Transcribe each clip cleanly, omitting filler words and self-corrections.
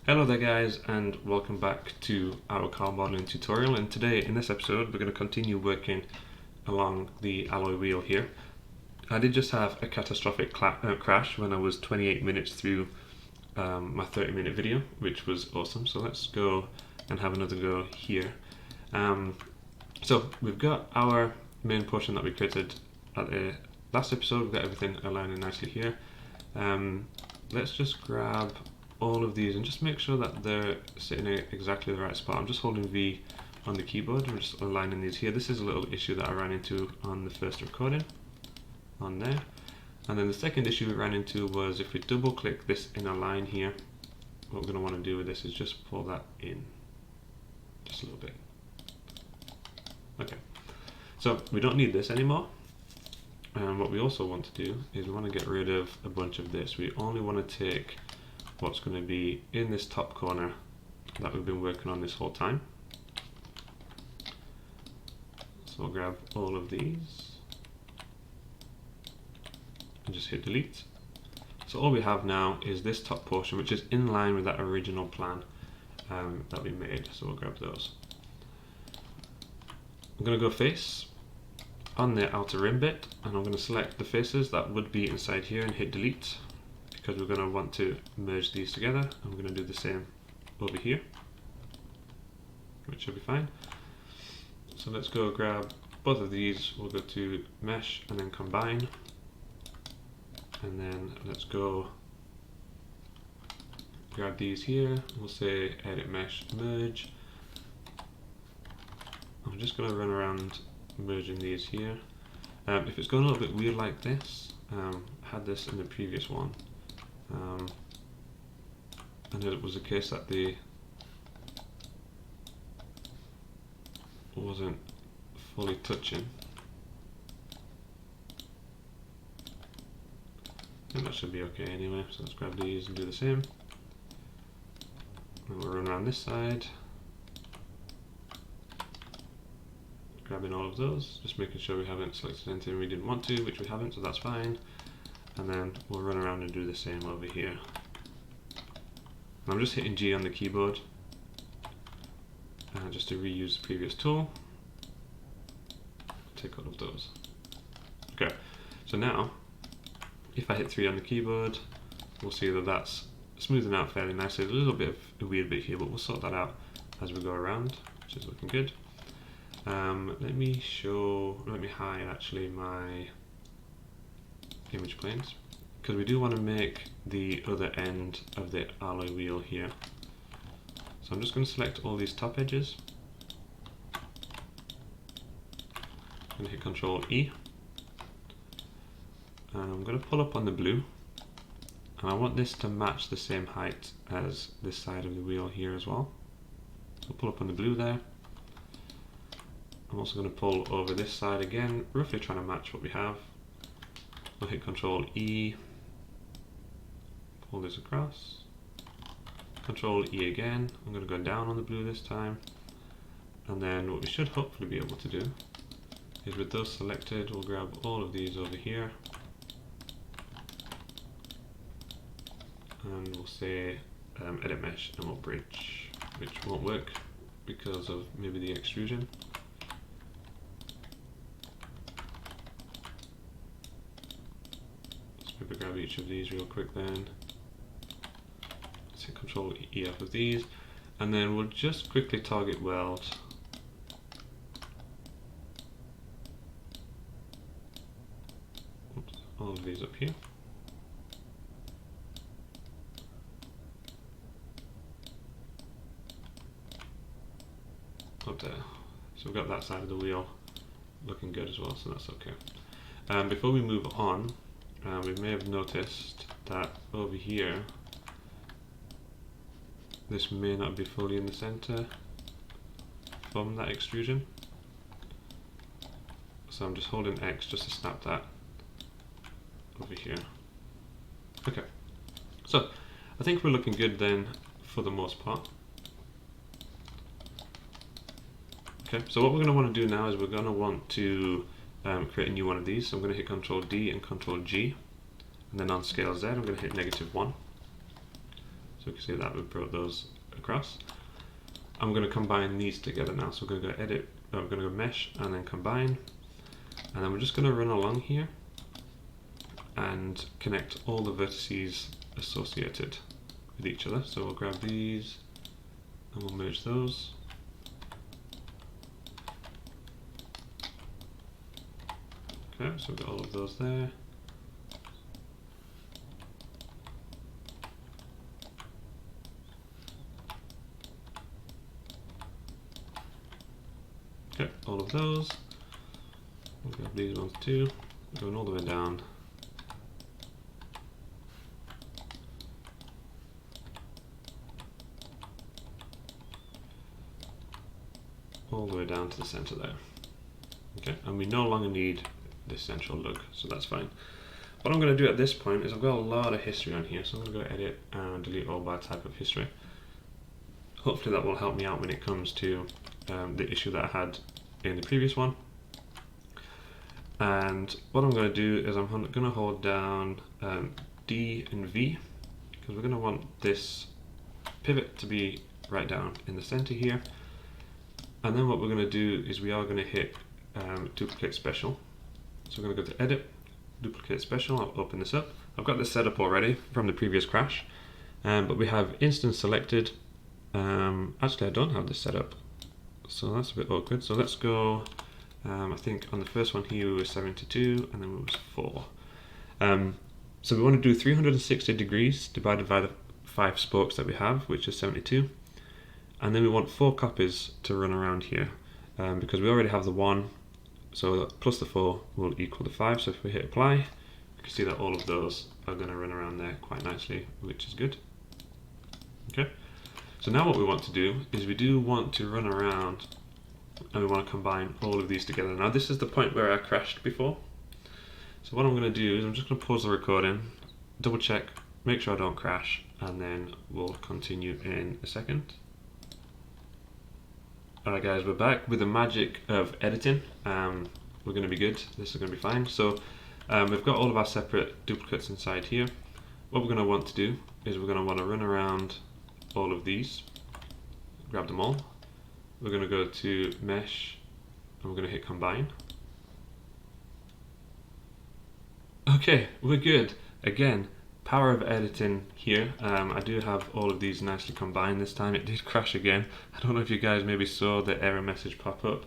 Hello there guys, and welcome back to our car modeling tutorial. And today in this episode we're going to continue working along the alloy wheel here. I did just have a catastrophic crash when I was 28 minutes through my 30-minute video, which was awesome. So let's go and have another go here. So we've got our main portion that we created at the last episode. We've got everything aligning nicely here. Let's just grab all of these and just make sure that they're sitting in exactly the right spot. I'm just holding V on the keyboard and just aligning these here. This is a little issue that I ran into on the first recording on there. And then the second issue we ran into was if we double click this inner line here, what we're going to want to do with this is just pull that in just a little bit. Okay, so we don't need this anymore. And what we also want to do is we want to get rid of a bunch of this. We only want to take what's going to be in this top corner that we've been working on this whole time. So we'll grab all of these and just hit delete. So all we have now is this top portion, which is in line with that original plan that we made. So we'll grab those. I'm going to go face on the outer rim bit, and I'm going to select the faces that would be inside here and hit delete, because we're going to want to merge these together. I'm going to do the same over here, which should be fine. So let's go grab both of these. We'll go to mesh and then combine, and then let's go grab these here. We'll say edit mesh merge. I'm just going to run around merging these here. If it's going a little bit weird like this, I had this in the previous one. And it was a case that they wasn't fully touching. And that should be okay anyway, so let's grab these and do the same. And we'll run around this side, grabbing all of those, just making sure we haven't selected anything we didn't want to, which we haven't, so that's fine. And then we'll run around and do the same over here. And I'm just hitting G on the keyboard just to reuse the previous tool. Take all of those. Okay, so now if I hit 3 on the keyboard, we'll see that that's smoothing out fairly nicely. There's a little bit of a weird bit here, but we'll sort that out as we go around, which is looking good. Let me hide actually my image planes, because we do want to make the other end of the alloy wheel here. So I'm just going to select all these top edges. I'm going to hit Control E. And I'm going to pull up on the blue. And I want this to match the same height as this side of the wheel here as well. So I'll pull up on the blue there. I'm also going to pull over this side again, roughly trying to match what we have. We'll hit Control E, pull this across, Control E again. I'm going to go down on the blue this time, and then what we should hopefully be able to do is with those selected, we'll grab all of these over here, and we'll say edit mesh and we'll bridge, which won't work because of maybe the extrusion. Maybe grab each of these real quick then. Let's hit Control E off of these, and then we'll just quickly target weld all of these up here. Up there. So we've got that side of the wheel looking good as well, so that's okay. Before we move on, we may have noticed that over here this may not be fully in the center from that extrusion, so I'm just holding X just to snap that over here. Okay, so I think we're looking good then for the most part. Okay, so what we're going to want to do now is we're going to want to create a new one of these. So I'm going to hit Control D and Control G, and then on scale Z I'm going to hit -1. So we can see that we've brought those across. I'm going to combine these together now. So we're going to go edit, we're going to go mesh and then combine. And then we're just going to run along here and connect all the vertices associated with each other. So we'll grab these and we'll merge those. Okay, so we've got all of those there. Okay, all of those. We'll grab these ones too, going all the way down. All the way down to the center there. Okay, and we no longer need this central lug, so that's fine. What I'm going to do at this point is I've got a lot of history on here, so I'm going to go edit and delete all by type of history. Hopefully that will help me out when it comes to the issue that I had in the previous one. And what I'm going to do is I'm going to hold down D and V, because we're going to want this pivot to be right down in the center here. And then what we're going to do is we are going to hit duplicate special. So we're going to go to edit, duplicate special. I'll open this up. I've got this set up already from the previous crash, but we have instance selected. Actually I don't have this set up, so that's a bit awkward. So let's go, I think on the first one here we were 72 and then it was 4. So we want to do 360 degrees divided by the 5 spokes that we have, which is 72. And then we want 4 copies to run around here, because we already have the 1, so plus the 4 will equal the 5. So if we hit apply, you can see that all of those are going to run around there quite nicely, which is good. Okay, so now what we want to do is we do want to run around and we want to combine all of these together. Now this is the point where I crashed before. So what I'm going to do is I'm just going to pause the recording, double check, make sure I don't crash, and then we'll continue in a second. Alright guys, we're back with the magic of editing. We're going to be good, this is going to be fine. So we've got all of our separate duplicates inside here. What we're going to want to do is we're going to want to run around all of these, grab them all. We're going to go to mesh and we're going to hit combine. Okay, we're good. Again, power of editing here. I do have all of these nicely combined this time. It did crash again. I don't know if you guys maybe saw the error message pop up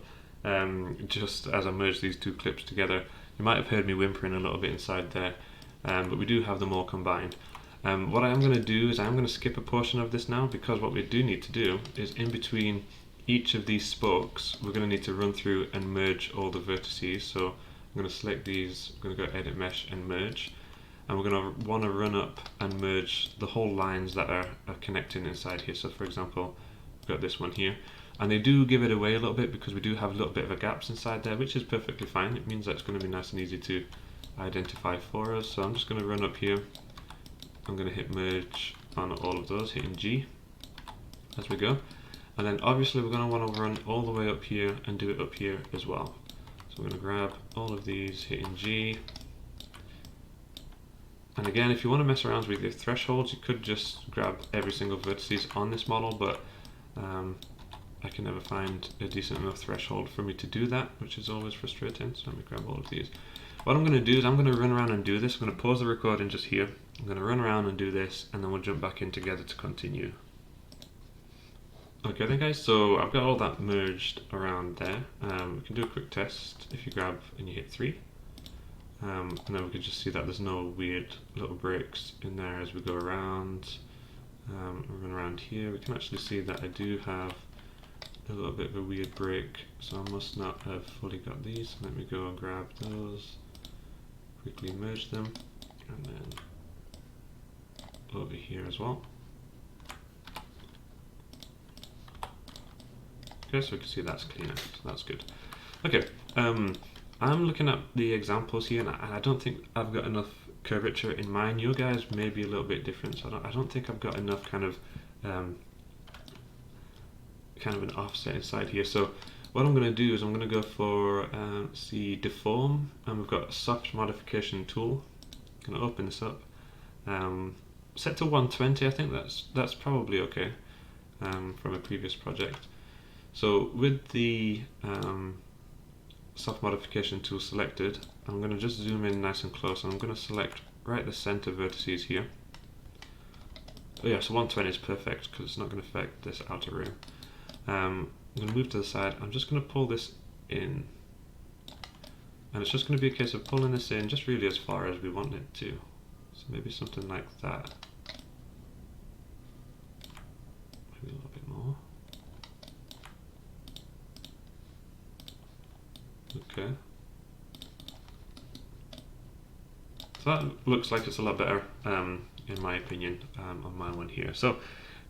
just as I merged these 2 clips together. You might have heard me whimpering a little bit inside there, but we do have them all combined. What I am going to do is I'm going to skip a portion of this now, because what we do need to do is in between each of these spokes we're going to need to run through and merge all the vertices. So I'm going to select these, I'm going to go edit mesh and merge. And we're going to want to run up and merge the whole lines that are connecting inside here. So for example, we've got this one here, and they do give it away a little bit because we do have a little bit of a gaps inside there, which is perfectly fine. It means that it's going to be nice and easy to identify for us. So I'm just going to run up here, I'm going to hit merge on all of those, hitting G as we go. And then obviously we're going to want to run all the way up here and do it up here as well. So we're going to grab all of these, hitting G. And again, if you want to mess around with your thresholds, you could just grab every single vertices on this model, but I can never find a decent enough threshold for me to do that, which is always frustrating. So let me grab all of these. What I'm going to do is I'm going to run around and do this. I'm going to pause the recording just here. I'm going to run around and do this, and then we'll jump back in together to continue. Okay then guys, so I've got all that merged around there. We can do a quick test if you grab and you hit 3. And then we can just see that there's no weird little breaks in there as we go around. Run around here, we can actually see that I do have a little bit of a weird break, so I must not have fully got these. Let me go and grab those, quickly merge them, and then over here as well. Okay, so we can see that's cleaner, so that's good. Okay, I'm looking at the examples here, and I don't think I've got enough curvature in mine. You guys may be a little bit different, so I don't think I've got enough kind of an offset inside here. So what I'm going to do is I'm going to go for see deform, and we've got a soft modification tool. I'm going to open this up, and set to 120. I think that's probably okay from a previous project. So with the soft modification tool selected, I'm going to just zoom in nice and close, and I'm going to select right the center vertices here. Oh yeah, so 120 is perfect because it's not going to affect this outer rim. I'm going to move to the side. I'm just going to pull this in, and it's just going to be a case of pulling this in just really as far as we want it to. So maybe something like that. Maybe a little bit more. Okay. So that looks like it's a lot better, in my opinion, on my one here. So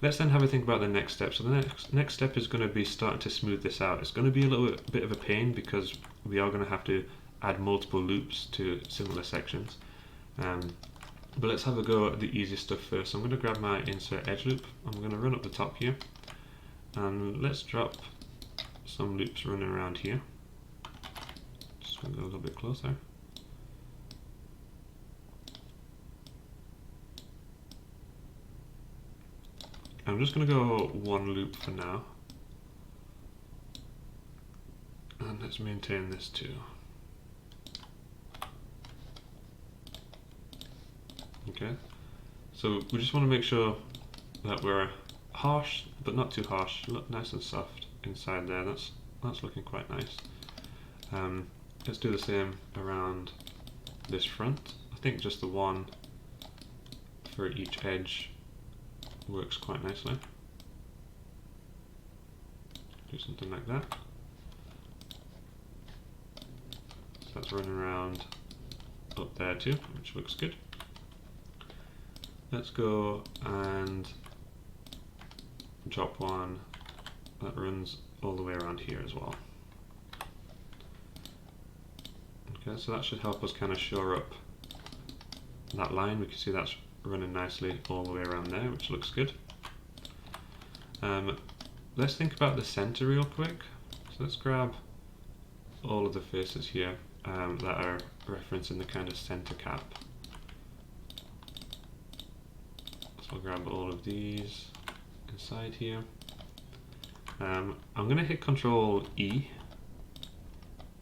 let's then have a think about the next step. So the next step is going to be starting to smooth this out. It's going to be a little bit of a pain because we are going to have to add multiple loops to similar sections. But let's have a go at the easiest stuff first. So I'm going to grab my insert edge loop. I'm going to run up the top here, and let's drop some loops running around here. Just going to go a little bit closer. I'm just going to go one loop for now, and let's maintain this too. Okay, so we just want to make sure that we're harsh, but not too harsh. Look nice and soft inside there. That's looking quite nice. Let's do the same around this front. I think just the one for each edge works quite nicely. Do something like that. So that's running around up there too, which looks good. Let's go and drop one that runs all the way around here as well. Okay, so that should help us kind of shore up that line. We can see that's running nicely all the way around there, which looks good. Let's think about the center real quick. So let's grab all of the faces here that are referencing the kind of center cap. So I'll grab all of these inside here. I'm going to hit Control E,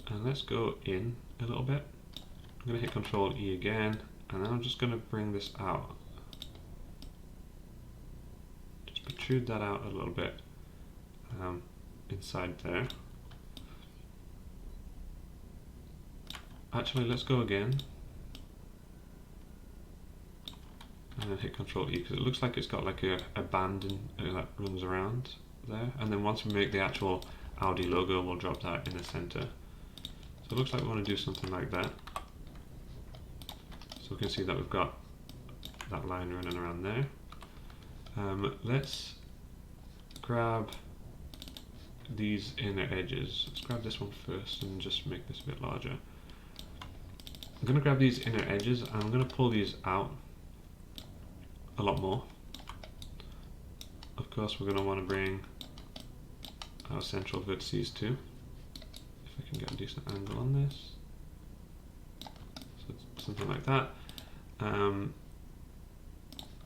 and let's go in a little bit. I'm going to hit Control E again, and then I'm just going to bring this out. Just protrude that out a little bit inside there. Actually, let's go again. And then hit Control E, because it looks like it's got like a band that runs around there. And then once we make the actual Audi logo, we'll drop that in the center. So it looks like we want to do something like that. So we can see that we've got that line running around there. Let's grab these inner edges. Let's grab this one first and just make this a bit larger. I'm going to grab these inner edges and I'm going to pull these out a lot more. Of course, we're going to want to bring our central vertices too. If I can get a decent angle on this. So something like that. I'm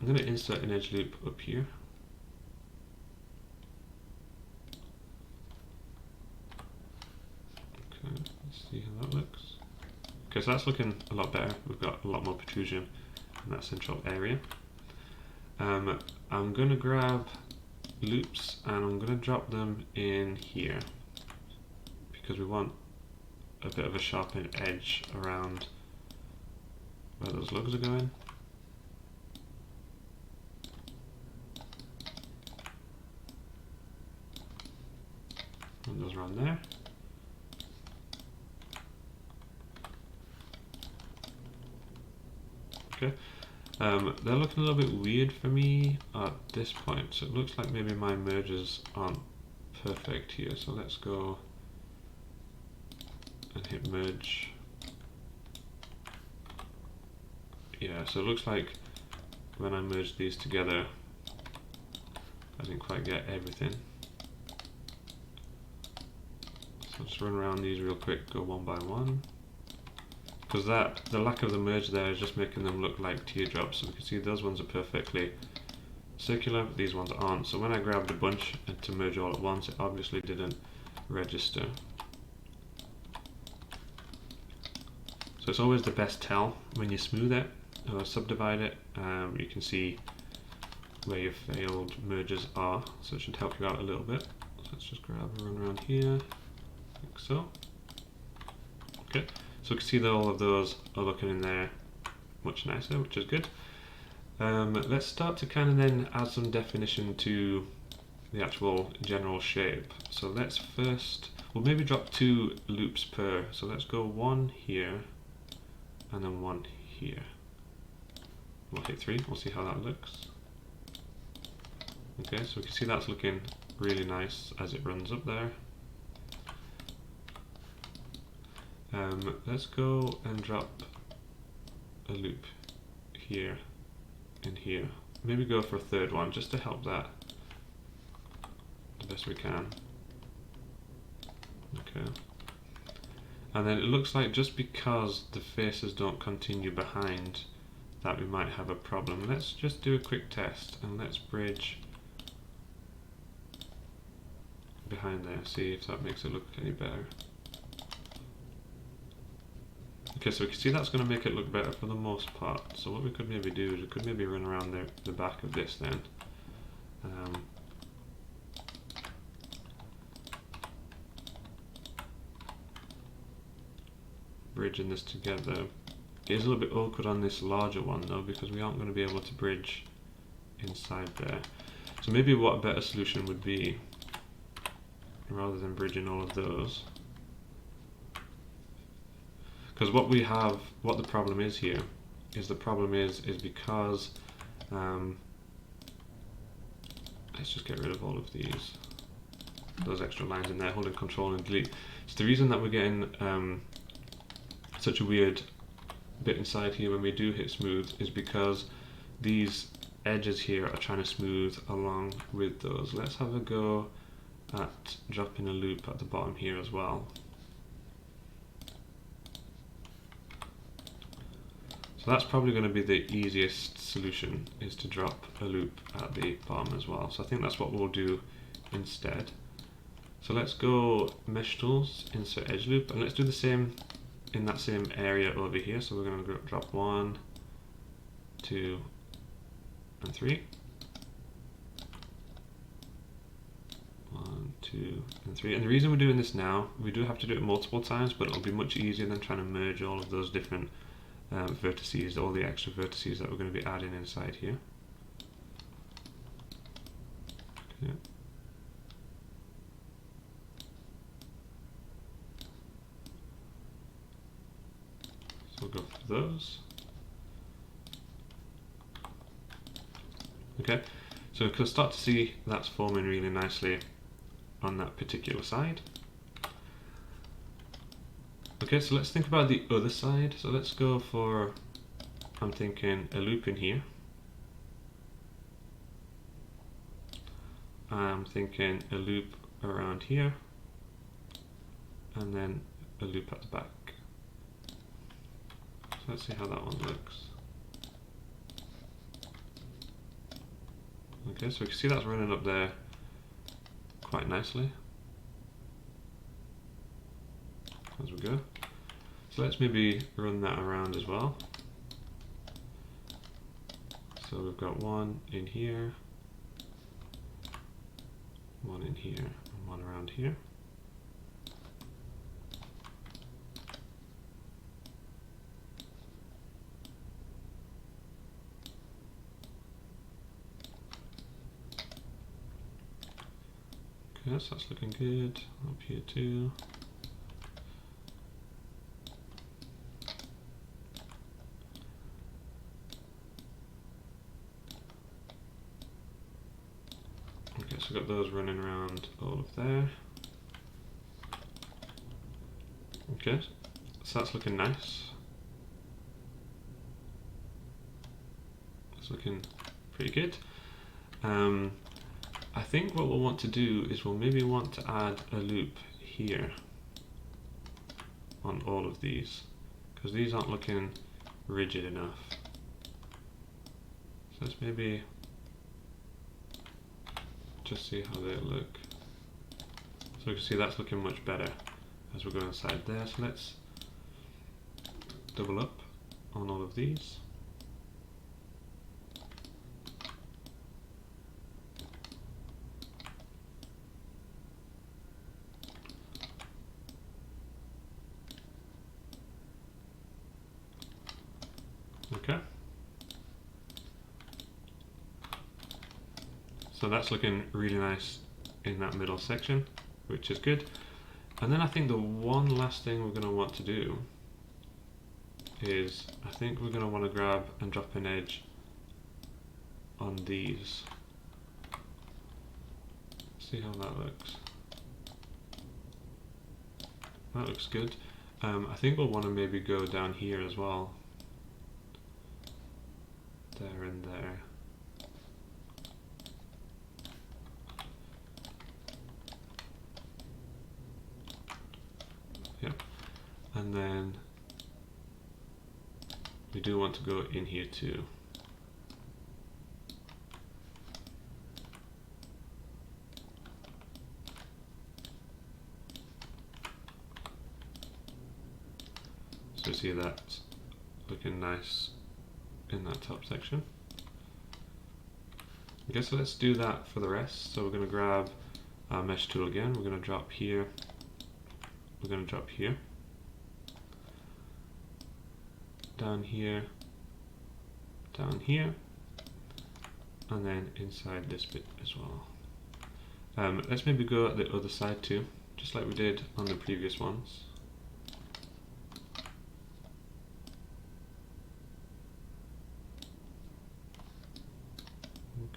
going to insert an edge loop up here. Okay, let's see how that looks. Okay, so that's looking a lot better. We've got a lot more protrusion in that central area. I'm going to grab loops and I'm going to drop them in here because we want a bit of a sharpened edge around where those lugs are going. And those around there. Okay. They're looking a little bit weird for me at this point, so it looks like maybe my mergers aren't perfect here. So let's go and hit merge. Yeah, so it looks like when I merge these together, I didn't quite get everything. So I'll just run around these real quick, go one by one. because the lack of the merge there is just making them look like teardrops. So we can see those ones are perfectly circular, but these ones aren't. So when I grabbed a bunch to merge all at once, it obviously didn't register. So it's always the best tell when you smooth it or subdivide it. You can see where your failed merges are, so it should help you out a little bit. So let's just grab a run around here, like so. Okay, so we can see that all of those are looking in there much nicer, which is good. Let's start to kind of then add some definition to the actual general shape. So let's first, we'll maybe drop 2 loops per. So let's go 1 here and then 1 here. We'll hit 3, we'll see how that looks. Okay, so we can see that's looking really nice as it runs up there. Let's go and drop a loop here and here. Maybe go for a 3rd one just to help that the best we can. Okay. And then it looks like just because the faces don't continue behind that we might have a problem. Let's just do a quick test and let's bridge behind there, see if that makes it look any better. Okay, so we can see that's going to make it look better for the most part. So what we could maybe do is we could maybe run around the back of this then. Bridging this together. It is a little bit awkward on this larger one though, because we aren't going to be able to bridge inside there. So maybe what a better solution would be, rather than bridging all of those, because what the problem is here is because let's just get rid of all of those extra lines in there, holding control and delete. So the reason that we're getting such a weird bit inside here when we do hit smooth is because these edges here are trying to smooth along with those. Let's have a go at dropping a loop at the bottom here as well. So that's probably going to be the easiest solution, is to drop a loop at the bottom as well. So I think that's what we'll do instead. So let's go Mesh Tools, Insert Edge Loop, and let's do the same in that same area over here. So we're going to drop 1, 2, and 3. 1, 2, and 3. And the reason we're doing this now, we do have to do it multiple times, but it'll be much easier than trying to merge all of those different vertices, all the extra vertices that we're going to be adding inside here. Okay. So we'll go for those. Okay, so we can start to see that's forming really nicely on that particular side. Okay, so let's think about the other side. So let's go for, I'm thinking, a loop in here. I'm thinking a loop around here, and then a loop at the back. So let's see how that one looks. Okay, so we can see that's running up there quite nicely as we go. So let's maybe run that around as well. So we've got 1 in here, 1 in here, and 1 around here. Okay, so that's looking good. Up here too. Okay, so we've got those running around all of there. Okay, so that's looking nice. It's looking pretty good. I think what we'll want to do is we'll maybe want to add a loop here on all of these, because because these aren't looking rigid enough. So let's maybe just see how they look. So we can see that's looking much better as we go inside there. So let's double up on all of these. Okay. So that's looking really nice in that middle section, which is good. And then I think the one last thing we're going to want to do is, I think we're going to want to grab and drop an edge on these. See how that looks. That looks good. I think we'll want to maybe go down here as well. There and there. Yep. And then we do want to go in here too. So see that's looking nice in that top section. Okay, so let's do that for the rest. So we're going to grab our mesh tool again. We're going to drop here. We're going to drop here. Down here. Down here. And then inside this bit as well. Let's maybe go at the other side too, just like we did on the previous ones.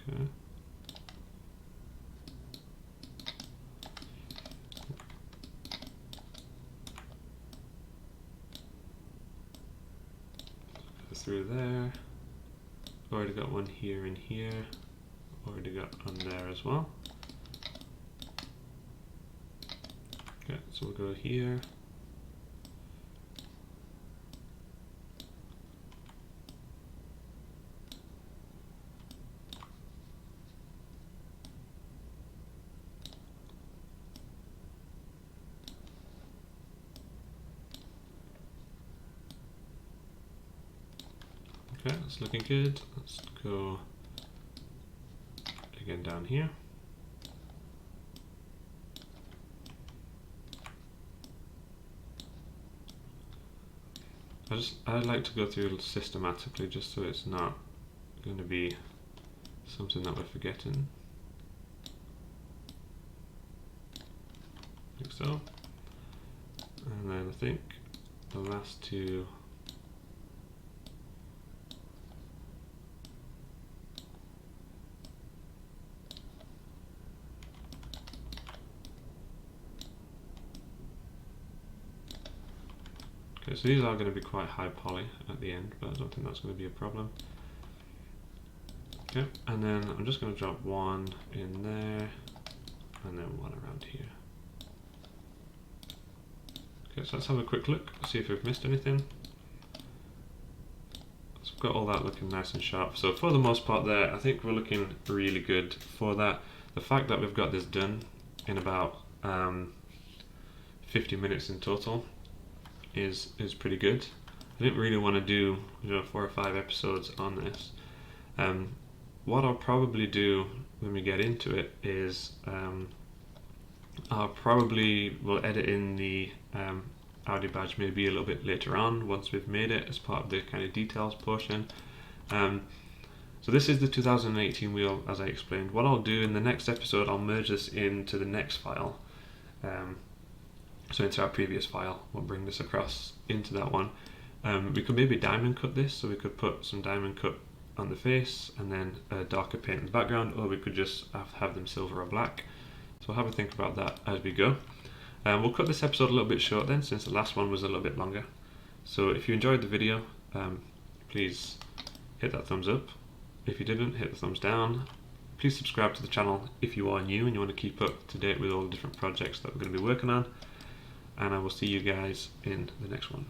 Okay. Go through there. Already got one here and here. Already got one there as well. Okay, so we'll go here. Okay, that's looking good. Let's go again down here. I'd like to go through systematically just so it's not going to be something that we're forgetting. Like so. And then I think the last two. Okay, so these are going to be quite high poly at the end, but I don't think that's going to be a problem. Okay, and then I'm just going to drop one in there, and then one around here. Okay, so let's have a quick look, see if we've missed anything. So we've got all that looking nice and sharp. So for the most part there, I think we're looking really good for that. The fact that we've got this done in about 50 minutes in total is pretty good. I didn't really want to do 4 or 5 episodes on this. What I'll probably do when we get into it is I'll probably will edit in the Audi badge maybe a little bit later on once we've made it as part of the kind of details portion. So this is the 2018 wheel, as I explained. What I'll do in the next episode, I'll merge this into the next file. So into our previous file, we'll bring this across into that one. We could maybe diamond cut this, so we could put some diamond cut on the face and then a darker paint in the background, or we could just have them silver or black. So we'll have a think about that as we go. We'll cut this episode a little bit short then, since the last one was a little bit longer. So if you enjoyed the video, please hit that thumbs up. If you didn't, hit the thumbs down. Please subscribe to the channel if you are new and you want to keep up to date with all the different projects that we're going to be working on. And I will see you guys in the next one.